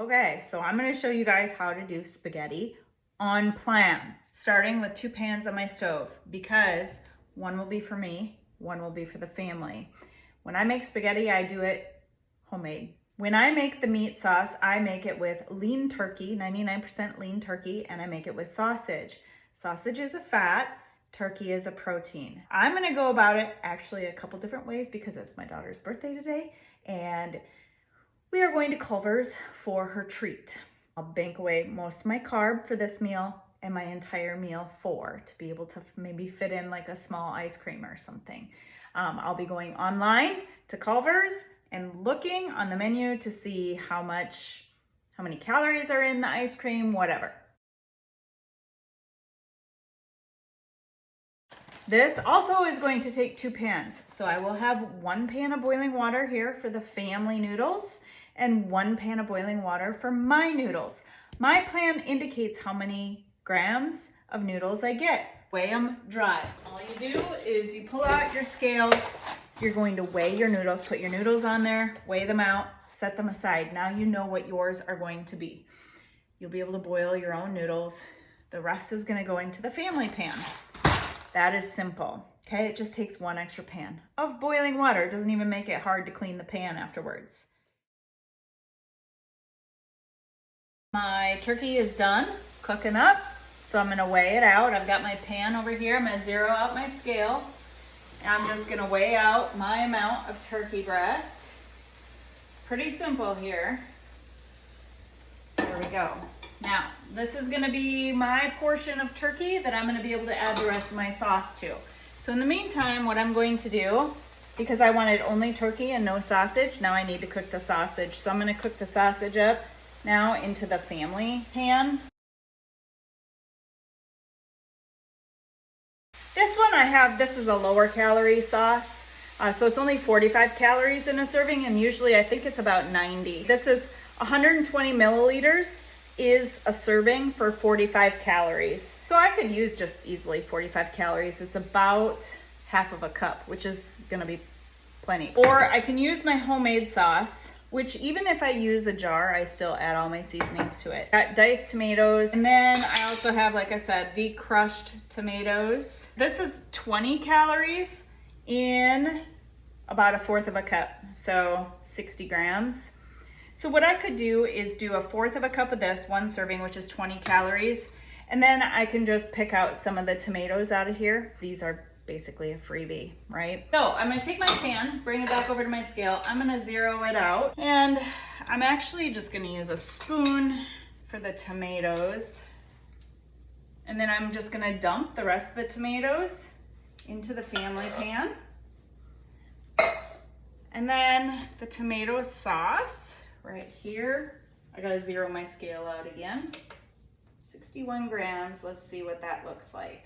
Okay, so I'm gonna show you guys how to do spaghetti on plan, starting with 2 pans on my stove because one will be for me, one will be for the family. When I make spaghetti, I do it homemade. When I make the meat sauce, I make it with lean turkey, 99% lean turkey, and I make it with sausage. Sausage is a fat, turkey is a protein. I'm gonna go about it actually a couple different ways because it's my daughter's birthday today, and we are going to Culver's for her treat. I'll bank away most of my carb for this meal and my entire meal to be able to maybe fit in like a small ice cream or something. I'll be going online to Culver's and looking on the menu to see how many calories are in the ice cream, whatever. This also is going to take 2 pans. So I will have 1 pan of boiling water here for the family noodles and 1 pan of boiling water for my noodles. My plan indicates how many grams of noodles I get. Weigh them dry. All you do is you pull out your scale. You're going to weigh your noodles, put your noodles on there, weigh them out, set them aside. Now you know what yours are going to be. You'll be able to boil your own noodles. The rest is going to go into the family pan. That is simple, okay? It just takes 1 extra pan of boiling water. It doesn't even make it hard to clean the pan afterwards. My turkey is done cooking up, so I'm gonna weigh it out. I've got my pan over here. I'm gonna zero out my scale. And I'm just gonna weigh out my amount of turkey breast. Pretty simple here. There we go. Now, this is gonna be my portion of turkey that I'm gonna be able to add the rest of my sauce to. So in the meantime, what I'm going to do, because I wanted only turkey and no sausage, now I need to cook the sausage. So I'm gonna cook the sausage up now into the family pan. This one this is a lower calorie sauce. So it's only 45 calories in a serving, and usually I think it's about 90. This is 120 milliliters is a serving for 45 calories. So I could use just easily 45 calories. It's about half of a cup, which is gonna be plenty. Or I can use my homemade sauce, which even if I use a jar, I still add all my seasonings to it. Got diced tomatoes, and then I also have, like I said, the crushed tomatoes. This is 20 calories in about 1/4 of a cup, so 60 grams. So what I could do is do 1/4 of a cup of this, 1 serving, which is 20 calories, and then I can just pick out some of the tomatoes out of here. These are basically a freebie, right? So I'm gonna take my pan, bring it back over to my scale. I'm gonna zero it out, and I'm actually just gonna use a spoon for the tomatoes. And then I'm just gonna dump the rest of the tomatoes into the family pan. And then the tomato sauce right here. I gotta zero my scale out again. 61 grams, let's see what that looks like.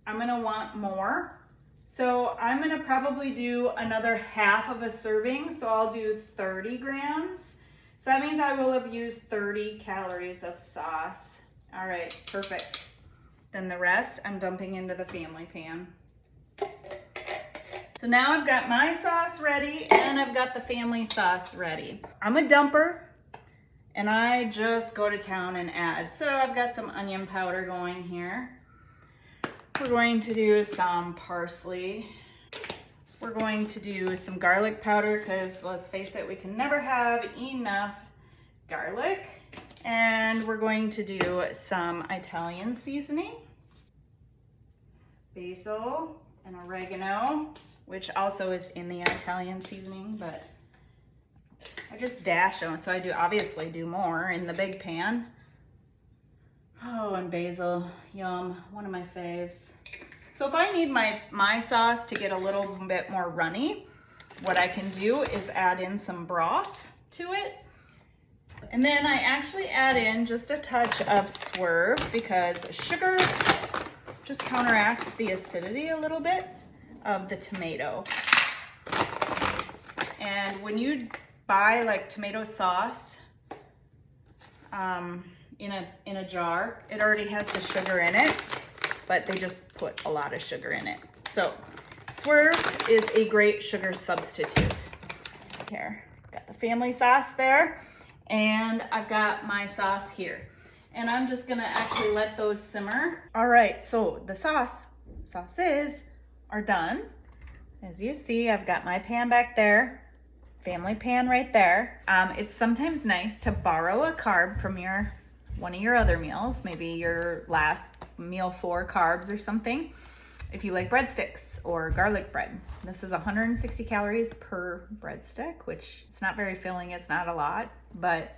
I'm gonna want more. So I'm gonna probably do another half of a serving. So I'll do 30 grams. So that means I will have used 30 calories of sauce. All right, perfect. Then the rest I'm dumping into the family pan. So now I've got my sauce ready and I've got the family sauce ready. I'm a dumper and I just go to town and add. So I've got some onion powder going here. We're going to do some parsley. We're going to do some garlic powder because let's face it, we can never have enough garlic. And we're going to do some Italian seasoning, basil and oregano, which also is in the Italian seasoning, but I just dash them. So I obviously do more in the big pan. Oh, and basil, yum, one of my faves. So if I need my sauce to get a little bit more runny, what I can do is add in some broth to it. And then I actually add in just a touch of Swerve because sugar just counteracts the acidity a little bit of the tomato. And when you buy like tomato sauce, in a jar, it already has the sugar in it, but they just put a lot of sugar in it. So Swerve is a great sugar substitute. Here, Got the family sauce there, and I've got my sauce here. And I'm just gonna actually let those simmer. All right, so the sauces are done. As you see, I've got my pan back there, family pan right there. It's sometimes nice to borrow a carb from one of your other meals, maybe your last meal 4 carbs or something. If you like breadsticks or garlic bread, this is 160 calories per breadstick, which it's not very filling, it's not a lot, but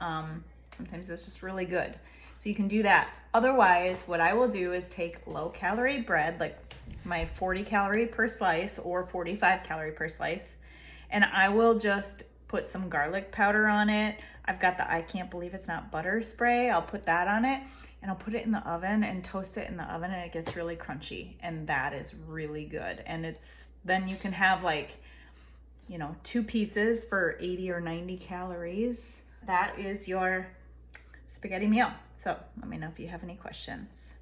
sometimes it's just really good. So you can do that. Otherwise, what I will do is take low calorie bread, like my 40 calorie per slice or 45 calorie per slice, and I will just put some garlic powder on it. I've got the I can't believe it's not butter spray. I'll put that on it, and I'll put it in the oven and toast it in the oven, and it gets really crunchy, and that is really good. And then you can have, like, 2 pieces for 80 or 90 calories. That is your spaghetti meal. So let me know if you have any questions.